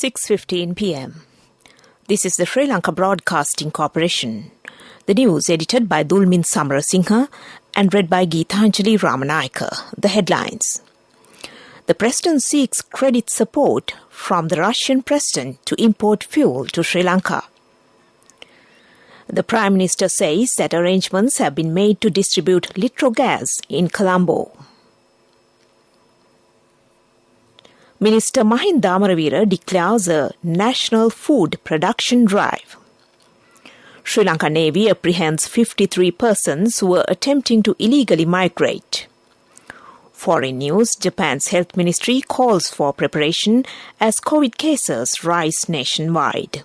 6:15 p.m. This is the Sri Lanka Broadcasting Corporation. The news edited by Dulmin Samarasinghe and read by Geethanjali Ramanayaka. The headlines. The President seeks credit support from the Russian President to import fuel to Sri Lanka. The Prime Minister says that arrangements have been made to distribute litro gas in Colombo. Minister Mahinda Amaravira declares a national food production drive. Sri Lanka Navy apprehends 53 persons who were attempting to illegally migrate. Foreign news, Japan's health ministry calls for preparation as COVID cases rise nationwide.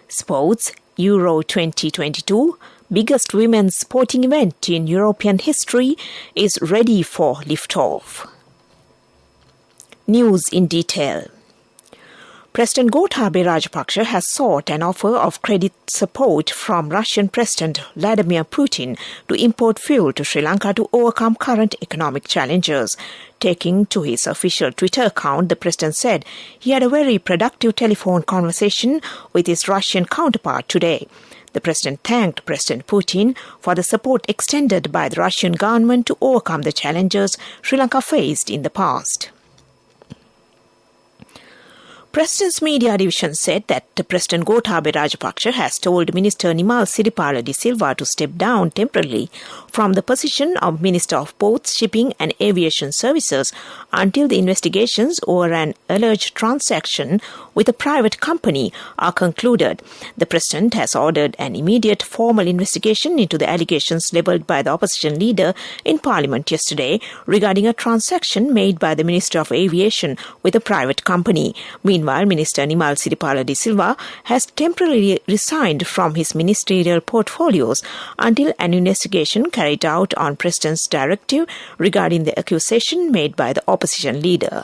Sports, Euro 2022, biggest women's sporting event in European history, is ready for liftoff. News in detail. President Gotabaya Rajapaksa has sought an offer of credit support from Russian President Vladimir Putin to import fuel to Sri Lanka to overcome current economic challenges. Taking to his official Twitter account, the president said he had a very productive telephone conversation with his Russian counterpart today. The president thanked President Putin for the support extended by the Russian government to overcome the challenges Sri Lanka faced in the past. President's Media Division said that President Gotabaya Rajapaksa has told Minister Nimal Siripala de Silva to step down temporarily from the position of Minister of Ports, Shipping and Aviation Services until the investigations over an alleged transaction with a private company are concluded. The President has ordered an immediate formal investigation into the allegations levelled by the opposition leader in Parliament yesterday regarding a transaction made by the Minister of Aviation with a private company. Meanwhile, Minister Nimal Siripala de Silva has temporarily resigned from his ministerial portfolios until an investigation carried out on President's directive regarding the accusation made by the opposition leader.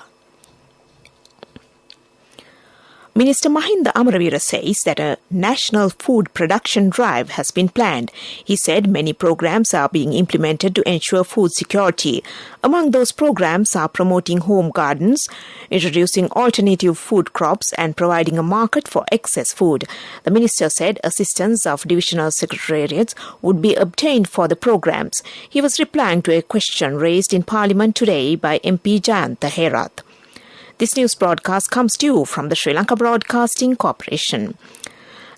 Minister Mahinda Amaravira says that a national food production drive has been planned. He said many programs are being implemented to ensure food security. Among those programs are promoting home gardens, introducing alternative food crops and providing a market for excess food. The minister said assistance of divisional secretariats would be obtained for the programs. He was replying to a question raised in Parliament today by MP Jayantha Herath. This news broadcast comes to you from the Sri Lanka Broadcasting Corporation.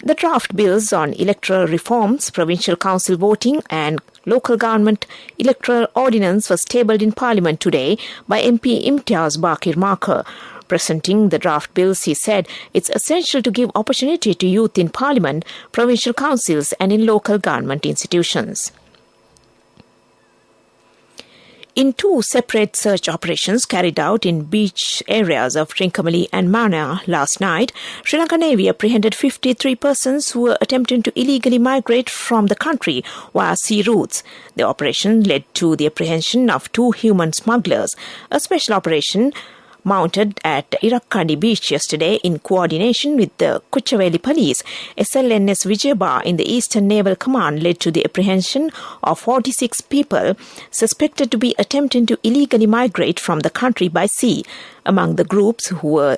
The draft bills on electoral reforms, provincial council voting and local government electoral ordinance was tabled in Parliament today by MP Imtiaz Bakir Marker. Presenting the draft bills, he said it's essential to give opportunity to youth in Parliament, provincial councils and in local government institutions. In two separate search operations carried out in beach areas of Trincomalee and Mana last night, Sri Lanka Navy apprehended 53 persons who were attempting to illegally migrate from the country via sea routes. The operation led to the apprehension of 2 human smugglers. A special operation mounted at Irakkadi Beach yesterday in coordination with the Kuchaweli Police, SLNS Vijayaba in the Eastern Naval Command led to the apprehension of 46 people suspected to be attempting to illegally migrate from the country by sea. Among the groups who were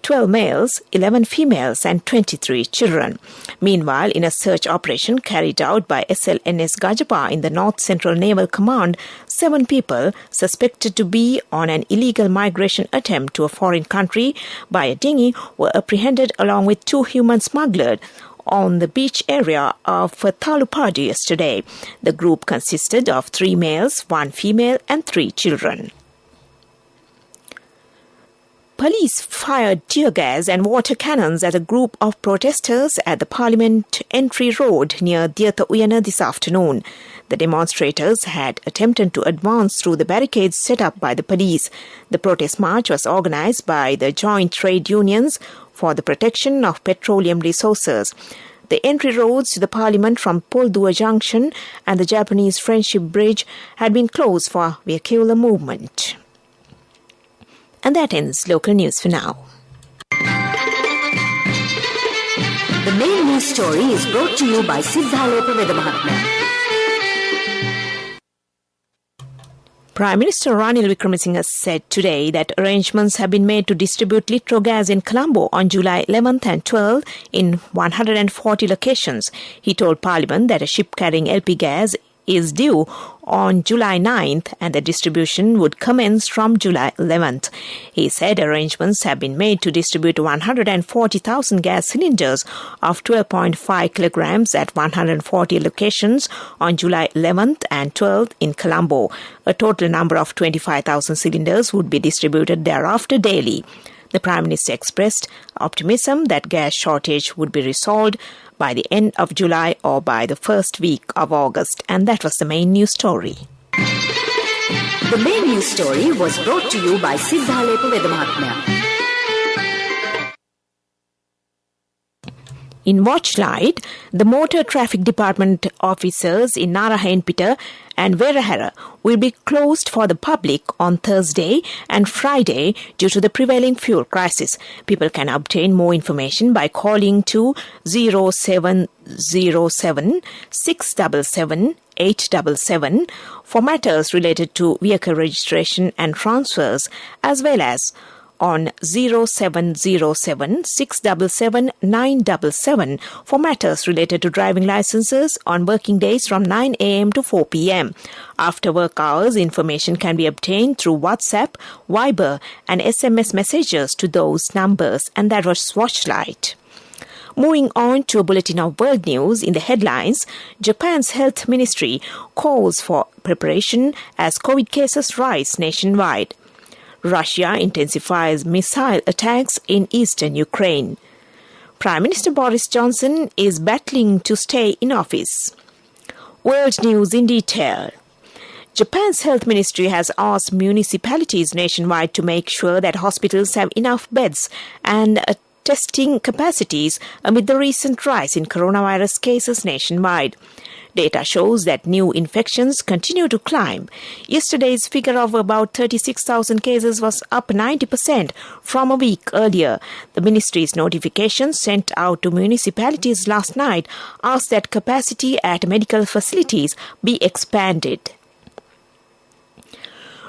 12 males, 11 females and 23 children. Meanwhile, in a search operation carried out by SLNS Gajapa in the North Central Naval Command, 7 people suspected to be on an illegal migration attempt to a foreign country by a dinghy were apprehended along with 2 human smugglers on the beach area of Talupadi yesterday. The group consisted of 3 males, 1 female and 3 children. Police fired tear gas and water cannons at a group of protesters at the Parliament Entry Road near Diatha Uyana this afternoon. The demonstrators had attempted to advance through the barricades set up by the police. The protest march was organized by the Joint Trade Unions for the Protection of Petroleum Resources. The entry roads to the Parliament from Poldua Junction and the Japanese Friendship Bridge had been closed for vehicular movement. And that ends local news for now. The main news story is brought to you by Siddhaloka Vedamahatma. Prime Minister Ranil Wickremesinghe said today that arrangements have been made to distribute litro gas in Colombo on July 11th and 12th in 140 locations. He told Parliament that a ship carrying LP gas is due on July 9th and the distribution would commence from July 11th. He said arrangements have been made to distribute 140,000 gas cylinders of 12.5 kilograms at 140 locations on July 11th and 12th in Colombo. A total number of 25,000 cylinders would be distributed thereafter daily. The Prime Minister expressed optimism that gas shortage would be resolved by the end of July or by the first week of August. And that was the main news story. The main news story was brought to you by Siddhalepa Vedamahatmya. In Watchlight, the Motor Traffic Department officers in Narahenpita and Verahara will be closed for the public on Thursday and Friday due to the prevailing fuel crisis. People can obtain more information by calling to 0707 677 877 for matters related to vehicle registration and transfers, as well as on 0707 677 977 for matters related to driving licenses on working days from 9 a.m. to 4 p.m. After work hours, information can be obtained through WhatsApp, Viber and SMS messages to those numbers. And that was Watchlight. Moving on to a bulletin of world news, in the headlines, Japan's health ministry calls for preparation as COVID cases rise nationwide. Russia intensifies missile attacks in eastern Ukraine. Prime Minister Boris Johnson is battling to stay in office. World news in detail. Japan's health ministry has asked municipalities nationwide to make sure that hospitals have enough beds and testing capacities amid the recent rise in coronavirus cases nationwide. Data shows that new infections continue to climb. Yesterday's figure of about 36,000 cases was up 90% from a week earlier. The ministry's notification sent out to municipalities last night asked that capacity at medical facilities be expanded.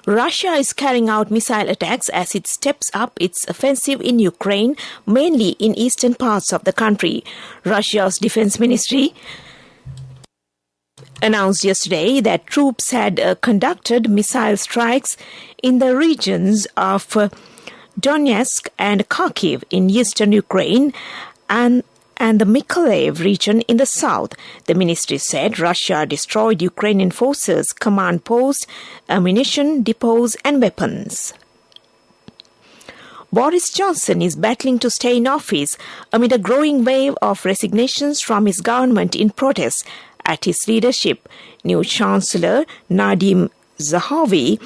Russia is carrying out missile attacks as it steps up its offensive in Ukraine, mainly in eastern parts of the country. Russia's defense ministry announced yesterday that troops had conducted missile strikes in the regions of Donetsk and Kharkiv in eastern Ukraine and the Mykolaiv region in the south. The ministry said Russia destroyed Ukrainian forces' command posts, ammunition depots and weapons. Boris Johnson is battling to stay in office amid a growing wave of resignations from his government in protest at his leadership. New Chancellor Nadim Zahawi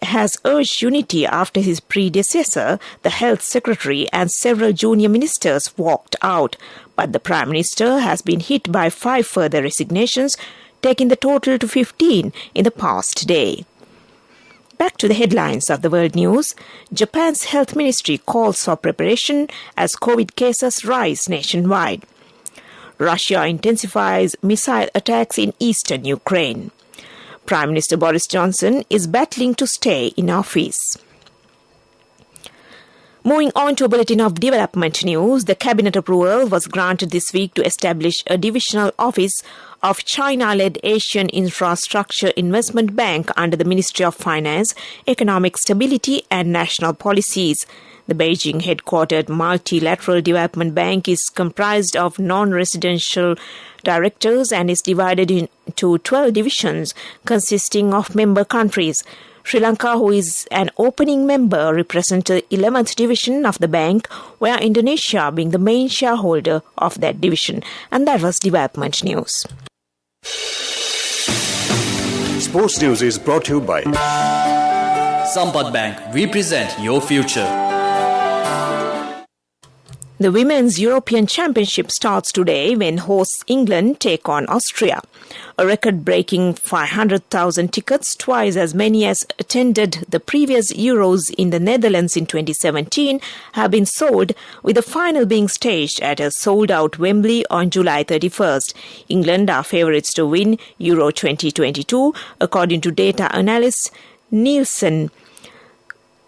has urged unity after his predecessor, the Health Secretary, and several junior ministers walked out. But the Prime Minister has been hit by 5 further resignations, taking the total to 15 in the past day. Back to the headlines of the world news. Japan's health ministry calls for preparation as COVID cases rise nationwide. Russia intensifies missile attacks in eastern Ukraine. Prime Minister Boris Johnson is battling to stay in office. Moving on to a bulletin of development news, the cabinet approval was granted this week to establish a divisional office of China-led Asian Infrastructure Investment Bank under the Ministry of Finance, Economic Stability and National Policies. The Beijing-headquartered Multilateral Development Bank is comprised of non-residential directors and is divided into 12 divisions consisting of member countries. Sri Lanka, who is an opening member, represents the 11th division of the bank, where Indonesia being the main shareholder of that division. And that was development news. Sports news is brought to you by Sampath Bank. We present your future. The Women's European Championship starts today when hosts England take on Austria. A record-breaking 500,000 tickets, twice as many as attended the previous Euros in the Netherlands in 2017, have been sold, with the final being staged at a sold-out Wembley on July 31st. England are favourites to win Euro 2022, according to data analyst Nielsen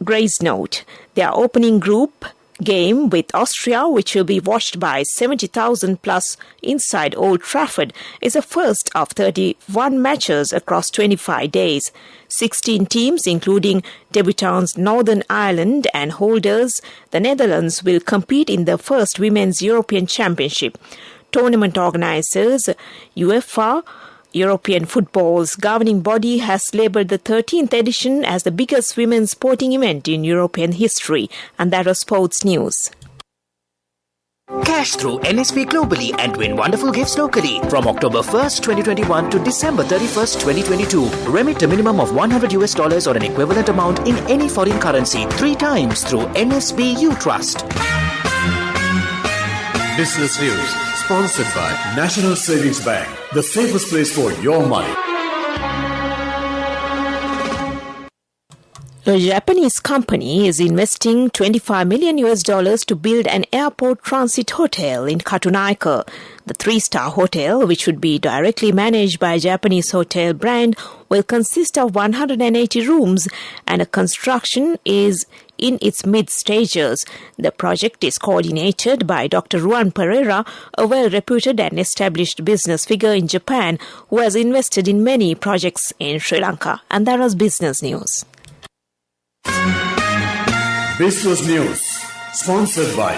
Gray's note. Their opening group game with Austria, which will be watched by 70,000 plus inside Old Trafford, is a first of 31 matches across 25 days. 16 teams, including debutants Northern Ireland and holders the Netherlands, will compete in the first Women's European Championship. Tournament organisers UEFA, European football's governing body, has labelled the 13th edition as the biggest women's sporting event in European history. And that was sports news. Cash through NSP globally and win wonderful gifts locally. From October 1st, 2021 to December 31st, 2022. Remit a minimum of $100 or an equivalent amount in any foreign currency 3 times through NSB U Trust. Business News, sponsored by National Savings Bank, the safest place for your money. A Japanese company is investing $25 million to build an airport transit hotel in Katunaika. The 3-star hotel, which would be directly managed by a Japanese hotel brand, will consist of 180 rooms, and a construction is in its mid-stages. The project is coordinated by Dr. Ruan Pereira, a well-reputed and established business figure in Japan who has invested in many projects in Sri Lanka. And that was business news. Business News, sponsored by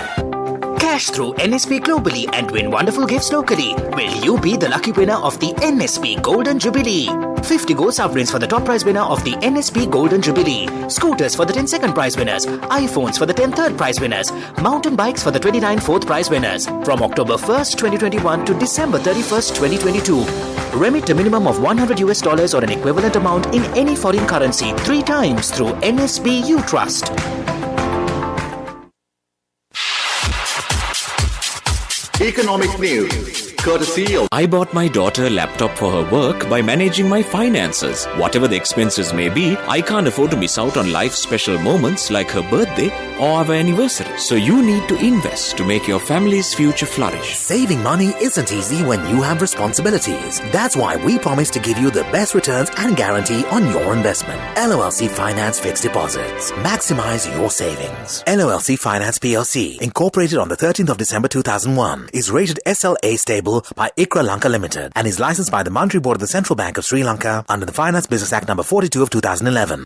Cash through NSP globally and win wonderful gifts locally. Will you be the lucky winner of the NSP Golden Jubilee? 50 gold sovereigns for the top prize winner of the NSP Golden Jubilee. Scooters for the 10 second prize winners. iPhones for the 10 third prize winners. Mountain bikes for the 29 fourth prize winners. From October 1st, 2021 to December 31st, 2022. Remit a minimum of $100 or an equivalent amount in any foreign currency 3 times through NSB U Trust. Economic news, courtesy of... I bought my daughter a laptop for her work by managing my finances. Whatever the expenses may be, I can't afford to miss out on life's special moments like her birthday or our anniversary. So you need to invest to make your family's future flourish. Saving money isn't easy when you have responsibilities. That's why we promise to give you the best returns and guarantee on your investment. LOLC Finance Fixed Deposits. Maximize your savings. LOLC Finance PLC, incorporated on the 13th of December 2001, is rated SLA stable by ICRA Lanka Limited and is licensed by the Monetary Board of the Central Bank of Sri Lanka under the Finance Business Act No. 42 of 2011.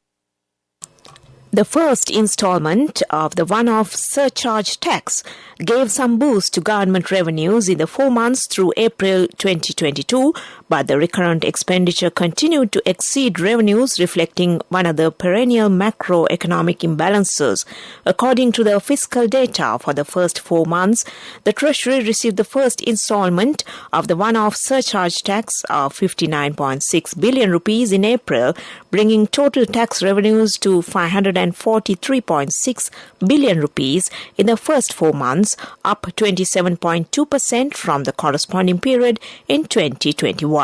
The first installment of the one-off surcharge tax gave some boost to government revenues in the 4 months through April 2022, but the recurrent expenditure continued to exceed revenues, reflecting one of the perennial macroeconomic imbalances. According to the fiscal data for the first 4 months, the Treasury received the first installment of the one-off surcharge tax of 59.6 billion rupees in April, bringing total tax revenues to 543.6 billion rupees in the first 4 months, up 27.2% from the corresponding period in 2021.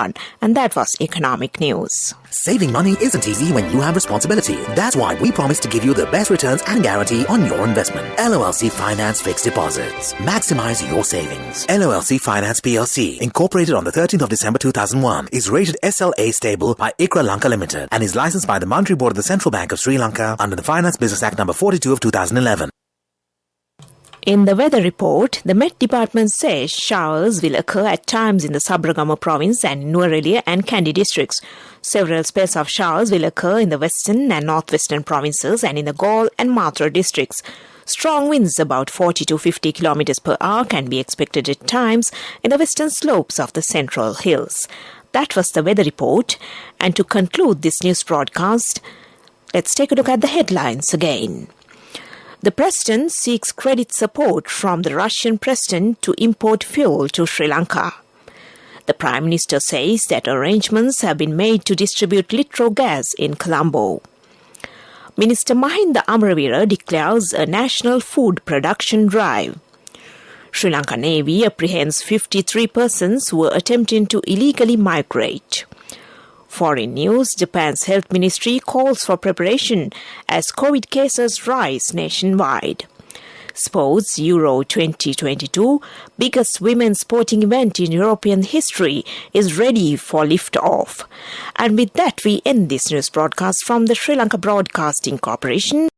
And that was economic news. Saving money isn't easy when you have responsibility. That's why we promise to give you the best returns and guarantee on your investment. LOLC Finance Fixed Deposits. Maximize your savings. LOLC Finance PLC, incorporated on the 13th of December 2001, is rated SLA stable by ICRA Lanka Limited and is licensed by the Monetary Board of the Central Bank of Sri Lanka under the Finance Business Act No. 42 of 2011. In the weather report, the Met Department says showers will occur at times in the Sabragama province and Nuwara and Kandy districts. Several spells of showers will occur in the western and northwestern provinces and in the Galle and Mathura districts. Strong winds about 40 to 50 kilometers per hour can be expected at times in the western slopes of the central hills. That was the weather report. And to conclude this news broadcast, let's take a look at the headlines again. The President seeks credit support from the Russian President to import fuel to Sri Lanka. The Prime Minister says that arrangements have been made to distribute Litro gas in Colombo. Minister Mahinda Amravira declares a national food production drive. Sri Lanka Navy apprehends 53 persons who were attempting to illegally migrate. Foreign news, Japan's health ministry calls for preparation as COVID cases rise nationwide. Sports Euro 2022, biggest women's sporting event in European history, is ready for lift-off. And with that, we end this news broadcast from the Sri Lanka Broadcasting Corporation.